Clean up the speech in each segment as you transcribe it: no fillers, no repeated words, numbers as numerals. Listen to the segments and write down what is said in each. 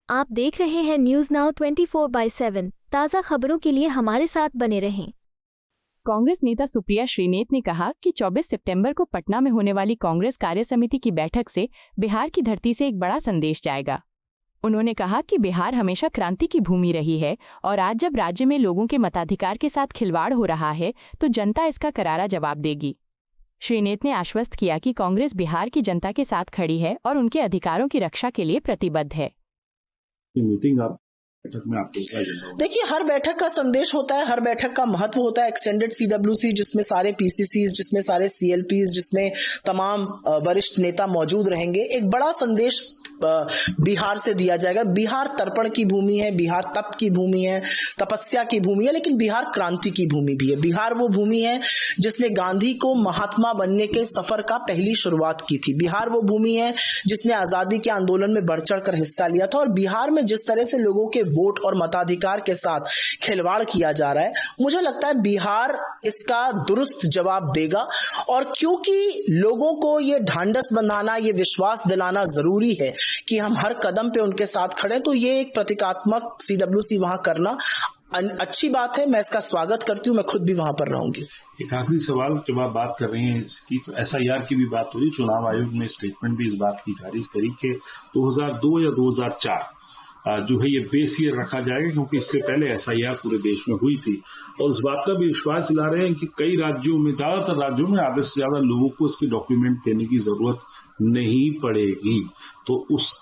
आप देख रहे हैं न्यूज नाउ 24/7। ताज़ा खबरों के लिए हमारे साथ बने रहें। कांग्रेस नेता सुप्रिया श्रीनेत ने कहा कि 24 सितंबर को पटना में होने वाली कांग्रेस कार्य समिति की बैठक से बिहार की धरती से एक बड़ा संदेश जाएगा। उन्होंने कहा कि बिहार हमेशा क्रांति की भूमि रही है और आज जब राज्य में लोगों के मताधिकार के साथ खिलवाड़ हो रहा है तो जनता इसका करारा जवाब देगी। श्रीनेत ने आश्वस्त किया कि कांग्रेस बिहार की जनता के साथ खड़ी है और उनके अधिकारों की रक्षा के लिए प्रतिबद्ध है। मीटिंग आप बैठक में आपको क्या एजेंडा होगा? देखिए, हर बैठक का संदेश होता है, हर बैठक का महत्व होता है। एक्सटेंडेड सीडब्ल्यूसी जिसमें सारे पीसीसीज, जिसमें सारे सीएलपीज, जिसमें तमाम वरिष्ठ नेता मौजूद रहेंगे, एक बड़ा संदेश बिहार से दिया जाएगा। बिहार तर्पण की भूमि है, बिहार तप की भूमि है, तपस्या की भूमि है, लेकिन बिहार क्रांति की भूमि भी है। बिहार वो भूमि है जिसने गांधी को महात्मा बनने के सफर का पहली शुरुआत की थी। बिहार वो भूमि है जिसने आजादी के आंदोलन में बढ़ चढ़ कर हिस्सा लिया था। और बिहार में जिस तरह से लोगों के वोट और मताधिकार के साथ खिलवाड़ किया जा रहा है, मुझे लगता है बिहार इसका दुरुस्त जवाब देगा। और क्योंकि लोगों को ये ढांढस बंधाना, ये विश्वास दिलाना जरूरी है कि हम हर कदम पे उनके साथ खड़े, तो ये एक प्रतीकात्मक सीडब्ल्यूसी वहां करना अच्छी बात है। मैं इसका स्वागत करती हूँ, मैं खुद भी वहां पर रहूंगी। एक आखिरी सवाल, जब आप बात कर रहे हैं इसकी, तो एसआईआर की भी बात हो रही, चुनाव आयोग ने स्टेटमेंट भी इस बात की जारी करी कि 2002 या 2004 जो है ये बेस ईयर रखा जाएगा, क्योंकि इससे पहले एसआईआर पूरे देश में हुई थी। और उस बात का भी विश्वास दिला रहे हैं कि कई राज्यों में, ज्यादातर राज्यों में आधे से ज्यादा लोगों को इसके डॉक्यूमेंट देने की जरूरत नहीं पड़ेगी। तो उस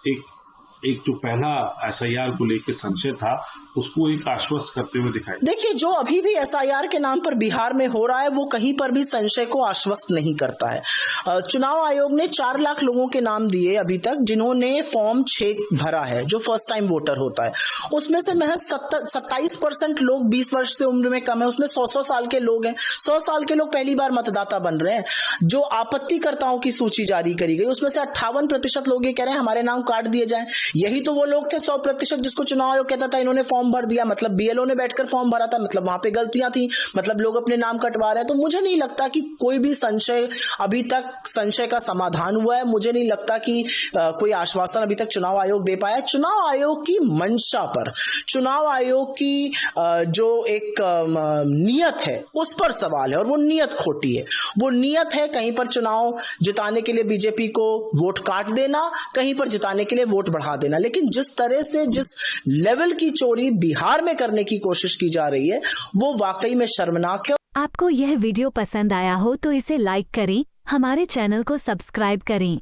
एक जो पहला एसआईआर को लेकर संशय था, उसको एक आश्वस्त करते हुए दिखाई। देखिए, जो अभी भी एसआईआर के नाम पर बिहार में हो रहा है वो कहीं पर भी संशय को आश्वस्त नहीं करता है। चुनाव आयोग ने 4 लाख लोगों के नाम दिए अभी तक जिन्होंने फॉर्म 6 भरा है, जो फर्स्ट टाइम वोटर होता है। उसमें से महज 27% लोग 20 वर्ष से उम्र में कम है। उसमें 100 साल के लोग हैं। 100 साल के लोग पहली बार मतदाता बन रहे हैं। जो आपत्तिकर्ताओं की सूची जारी करी गई, उसमें से 58% लोग ये कह रहे हैं हमारे नाम काट दिए जाए। यही तो वो लोग थे 100% जिसको चुनाव आयोग कहता था इन्होंने फॉर्म भर दिया, मतलब बीएलओ ने बैठकर फॉर्म भरा था, मतलब वहां पे गलतियां थी, मतलब लोग अपने नाम कटवा रहे हैं। तो मुझे नहीं लगता कि कोई भी संशय, अभी तक संशय का समाधान हुआ है। मुझे नहीं लगता कि कोई आश्वासन अभी तक चुनाव आयोग दे पाया। चुनाव आयोग की मंशा पर, चुनाव आयोग की जो एक नियत है उस पर सवाल है, और वो नियत खोटी है। वो नियत है कहीं पर चुनाव जिताने के लिए बीजेपी को वोट काट देना, कहीं पर जिताने के लिए वोट बढ़ा देना। लेकिन जिस तरह से, जिस लेवल की चोरी बिहार में करने की कोशिश की जा रही है, वो वाकई में शर्मनाक है। आपको यह वीडियो पसंद आया हो तो इसे लाइक करें, हमारे चैनल को सब्सक्राइब करें।